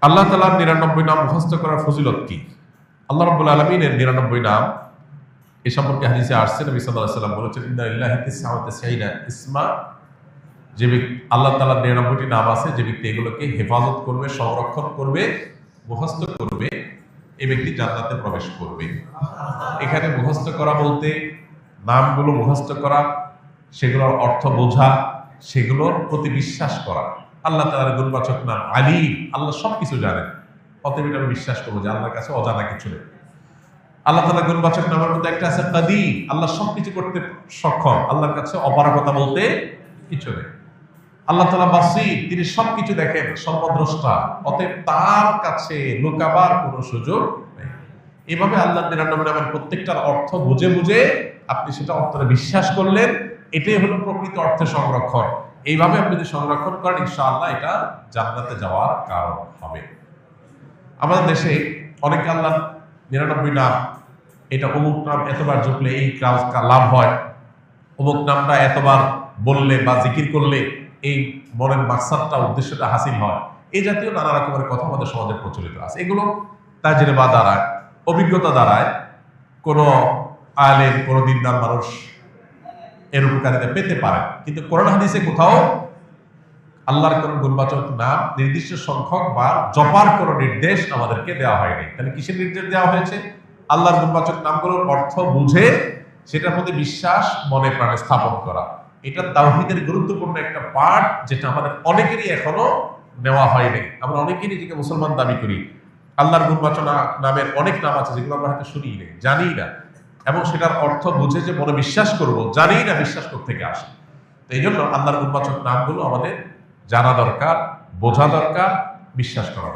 আল্লাহ তাআলার ৯৯ নাম মুখস্থ করার ফজিলত কি? আল্লাহ রাব্বুল আলামিনের ৯৯ নাম এ সম্পর্কে হাদিসে আসছে, নবী সাল্লাল্লাহু আলাইহি ওয়াসাল্লাম বলেছেন, ইন্না লিল্লাহি তিসআওয়া তিসঈনা ইসমা, যে ব্যক্তি আল্লাহ তাআলার ৯৯টি নাম আছে, যে ব্যক্তি এগুলোকে হেফাজত করবে, সংরক্ষণ করবে, মুখস্থ করবে, এই ব্যক্তি জান্নাতে প্রবেশ করবে। এখানে মুখস্থ করা বলতে নামগুলো মুখস্থ করা, সেগুলোর অর্থ বোঝা, সেগুলোর প্রতি বিশ্বাস করা। আল্লাহ তাআলার গুণবাচক নাম আলীম, আল্লাহ সবকিছু জানেন, অতএব এটা আমি বিশ্বাস করবো যে আল্লাহর কাছে অজানা কিছু নেই। আল্লাহ তাআলার গুণবাচক নামের মধ্যে একটা আছে কাদির, আল্লাহ সবকিছু করতে সক্ষম, আল্লাহর কাছে অপারগতা বলতে কিছু নেই। আল্লাহ তাআলা বাসীর, তিনি সবকিছু দেখেন, সর্বদ্রষ্টা, অতএব তার কাছে লুকাবার কোনো সুযোগ নেই। এভাবে আল্লাহর ৯৯ নামের প্রত্যেকটার অর্থ বুঝে বুঝে আপনি সেটা অন্তরে বিশ্বাস করলেন, এটাই হলো প্রকৃত অর্থে সংরক্ষণ। এইভাবে আপনি যদি সংরক্ষণ করেন, ইনশাআল্লাহ এটা জান্নাতে যাওয়ার কারণ হবে। আমাদের দেশে অনেকে আল্লাহর ৯৯ নাম, এটা অমুক নাম এতবার জপলে এই কাজ লাভ হয়, অমুক নামটা এতবার বললে বা জিকির করলে এই মনের মাকসাদটা, উদ্দেশ্যটা হাসিল হয়, এই জাতীয় নানা রকমের কথা আমাদের সমাজে প্রচলিত আছে। এগুলো তাজরিবা দ্বারায়, অভিজ্ঞতা দ্বারায় কোনো আলেম, কোনো দিনদার মানুষ এর উপকারিতা পেতে পারে, কিন্তু কোরআন হাদিসে কোথাও আল্লাহর কোন গুণবাচক নাম নির্দিষ্ট সংখ্যক বা জপার কোন নির্দেশ আমাদেরকে দেওয়া হয়নি। তাহলে কিসের নির্দেশ দেওয়া হয়েছে? আল্লাহর গুণবাচক নামগুলোর অর্থ বুঝে সেটার প্রতি বিশ্বাস মনে প্রাণে স্থাপন করা। এটা তাওহীদের গুরুত্বপূর্ণ একটা পার্ট, যেটা আমাদের অনেকেরই এখনো নেওয়া হয়নি। আমরা অনেকেই নিজেকে মুসলমান দাবি করি, আল্লাহর গুণবাচক নামের অনেক নাম আছে যেগুলো আমরা হয়তো শুনি না, জানি না, এবং সেটার অর্থ বুঝে যে মনে বিশ্বাস করব, জানি না বিশ্বাস কোত্থেকে আসে। তো এই জন্য আল্লাহর গুণবাচক নামগুলো আমাদের জানা দরকার, বোঝা দরকার, বিশ্বাস করা দরকার।